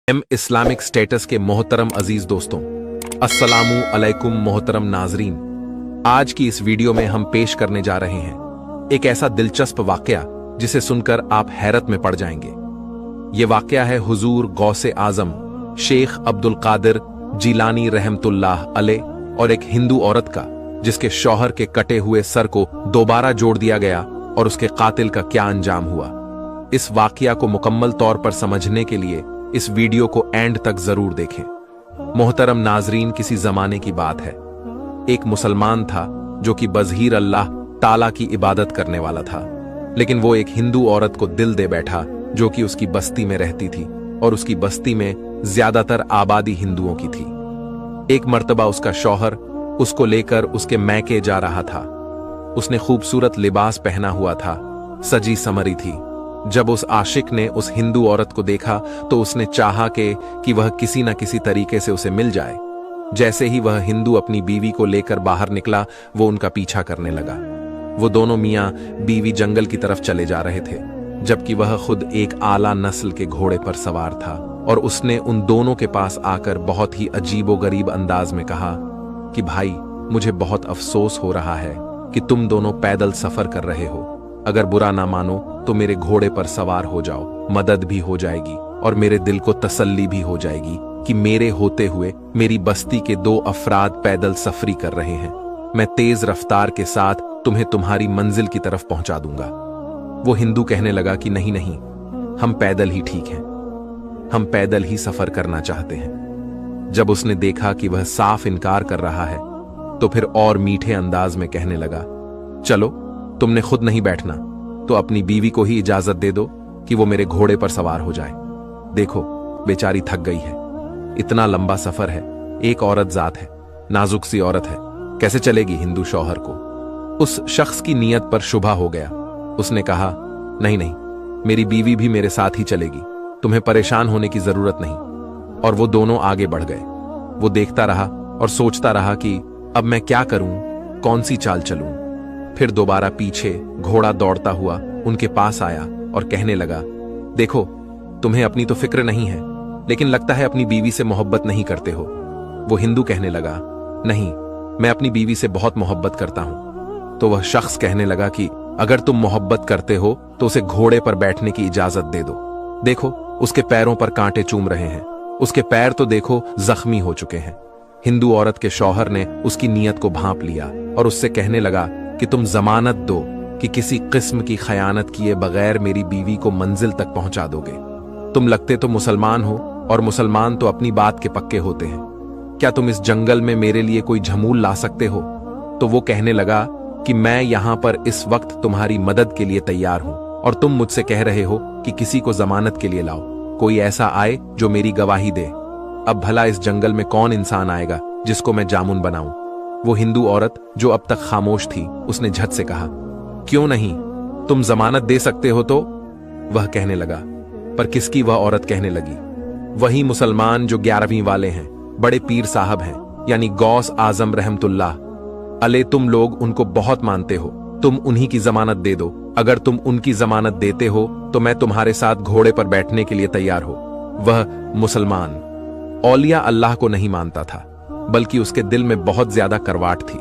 Islamic status के मोहतरम अजीज दोस्तों, अस्सलामु अलैकुम मोहतरम नाजरीन। आज की इस वीडियो में हम पेश करने जा रहे हैं एक ऐसा दिलचस्प वाकया जिसे सुनकर आप हैरत में पड़ जाएंगे। यह वाकया है हुजूर गौसे आजम शेख अब्दुल कादिर जिलानी रहमतुल्लाह अलैह और एक हिंदू औरत का, जिसके शौहर के कटे हुए सर को दोबारा जोड़ दिया गया और उसके कातिल का क्या अंजाम हुआ। इस वाकया को मुकम्मल तौर पर समझने के लिए इस वीडियो को एंड तक जरूर देखें। मोहतरम नाजरीन, किसी जमाने की बात है। एक मुसलमान था जो कि बज़हीर अल्लाह ताला की इबादत करने वाला था, लेकिन वो एक हिंदू औरत को दिल दे बैठा जो कि उसकी बस्ती में रहती थी और उसकी बस्ती में ज्यादातर आबादी हिंदुओं की थी। एक मर्तबा उसका शौहर उसको लेकर उसके मैके जा रहा था। उसने खूबसूरत लिबास पहना हुआ था, सजी समरी थी। जब उस आशिक ने उस हिंदू औरत को देखा तो उसने चाहा कि वह किसी न किसी तरीके से उसे मिल जाए। जैसे ही वह हिंदू अपनी बीवी को लेकर बाहर निकला, वो उनका पीछा करने लगा। वो दोनों मियां बीवी जंगल की तरफ चले जा रहे थे, जबकि वह खुद एक आला नस्ल के घोड़े पर सवार था। और उसने उन दोनों के पास आकर बहुत ही अजीबोगरीब अंदाज में कहा कि भाई, मुझे बहुत अफसोस हो रहा है कि तुम दोनों पैदल सफर कर रहे हो। अगर बुरा ना मानो तो मेरे घोड़े पर सवार हो जाओ, मदद भी हो जाएगी और मेरे दिल को तसल्ली भी हो जाएगी कि मेरे होते हुए मेरी बस्ती के दो अफराद पैदल सफरी कर रहे हैं। मैं तेज रफ्तार के साथ तुम्हें तुम्हारी मंजिल की तरफ पहुंचा दूंगा। वो हिंदू कहने लगा कि नहीं नहीं, हम पैदल ही ठीक हैं, हम पैदल ही सफर करना चाहते हैं। जब उसने देखा कि वह साफ इनकार कर रहा है तो फिर और मीठे अंदाज में कहने लगा, चलो, तुमने खुद नहीं बैठना तो अपनी बीवी को ही इजाजत दे दो कि वो मेरे घोड़े पर सवार हो जाए। देखो, बेचारी थक गई है, इतना लंबा सफर है, एक औरत जात है, नाजुक सी औरत है, कैसे चलेगी हिंदू शौहर को। उस शख्स की नीयत पर शुबा हो गया। उसने कहा, नहीं नहीं, मेरी बीवी भी मेरे साथ ही चलेगी, तुम्हें परेशान होने की जरूरत नहीं। और वो दोनों आगे बढ़ गए। वो देखता रहा और सोचता रहा कि अब मैं क्या करूं, कौन सी चाल चलूं। फिर दोबारा पीछे घोड़ा दौड़ता हुआ उनके पास आया और कहने लगा, देखो, तुम्हें अपनी तो फिक्र नहीं है, लेकिन लगता है अपनी बीवी से मोहब्बत नहीं करते हो। वो हिंदू कहने लगा, नहीं, मैं अपनी बीवी से बहुत मोहब्बत करता हूं। तो वह शख्स कहने लगा कि अगर तुम मोहब्बत करते हो तो उसे घोड़े पर बैठने की इजाजत दे दो। देखो, उसके पैरों पर कांटे चूम रहे हैं, उसके पैर तो देखो जख्मी हो चुके हैं। हिंदू औरत के शौहर ने उसकी नीयत को भांप लिया और उससे कहने लगा कि तुम जमानत दो कि किसी किस्म की खयानत किए बगैर मेरी बीवी को मंजिल तक पहुंचा दोगे। तुम लगते तो मुसलमान हो और मुसलमान तो अपनी बात के पक्के होते हैं। क्या तुम इस जंगल में मेरे लिए कोई झमूल ला सकते हो? तो वो कहने लगा कि मैं यहां पर इस वक्त तुम्हारी मदद के लिए तैयार हूं और तुम मुझसे कह रहे हो कि किसी को जमानत के लिए लाओ, कोई ऐसा आए जो मेरी गवाही दे। अब भला इस जंगल में कौन इंसान आएगा जिसको मैं जामुन बनाऊं? वो हिंदू औरत जो अब तक खामोश थी, उसने झट से कहा, क्यों नहीं, तुम जमानत दे सकते हो तो। वह कहने लगा, पर किसकी? वह औरत कहने लगी, वही मुसलमान जो 11वीं वाले हैं, बड़े पीर साहब हैं, यानी गौस आजम रहमतुल्लाह अलैह। तुम लोग उनको बहुत मानते हो, तुम उन्हीं की जमानत दे दो। अगर तुम उनकी जमानत देते हो तो मैं तुम्हारे साथ घोड़े पर बैठने के लिए तैयार हो। वह मुसलमान औलिया अल्लाह को नहीं मानता था, बल्कि उसके दिल में बहुत ज्यादा करवाट थी।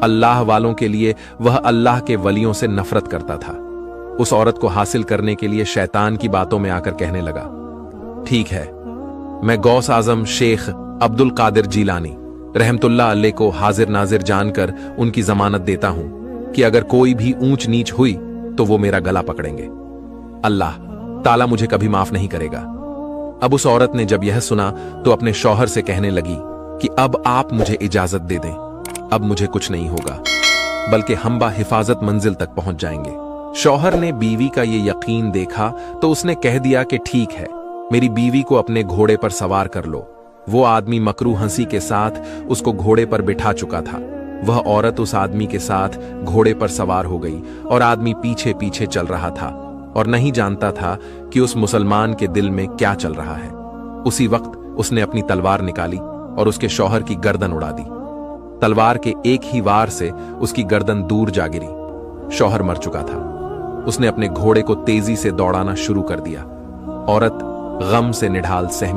अल्लाह वालों के लिए वह अल्लाह के वलियों से नफरत करता था। उस औरत को हासिल करने के लिए शैतान की बातों में आकर कहने लगा, ठीक है, मैं गौस आजम शेख अब्दुल कादिर जिलानी रहमतुल्लाह अलैह को हाजिर नाजिर जानकर उनकी जमानत देता हूं कि अगर कोई भी ऊंच नीच हुई तो वो मेरा गला पकड़ेंगे। अल्लाह ताला मुझे कभी माफ नहीं करेगा। अब उस औरत ने जब यह सुना तो अपने शौहर से कहने लगी कि अब आप मुझे इजाजत दे दें, अब मुझे कुछ नहीं होगा, बल्कि हम हिफाजत मंजिल तक पहुंच जाएंगे। शौहर ने बीवी का ये यकीन देखा तो उसने कह दिया कि ठीक है, मेरी बीवी को अपने घोड़े पर सवार कर लो। वो आदमी मकरू हंसी के साथ उसको घोड़े पर बिठा चुका था। वह औरत उस आदमी के साथ घोड़े पर सवार हो गई और आदमी पीछे पीछे चल रहा था और नहीं जानता था कि उस मुसलमान के दिल में क्या चल रहा है। उसी वक्त उसने अपनी तलवार निकाली और उसके शौहर की गर्दन उड़ा दी। तलवार के एक ही वार से उसकी गर्दन दूर जा गिरी। शौहर मर चुका था। उसने अपने घोड़े को तेजी से दौड़ाना शुरू कर दिया। औरत गम से निढाल सहमी।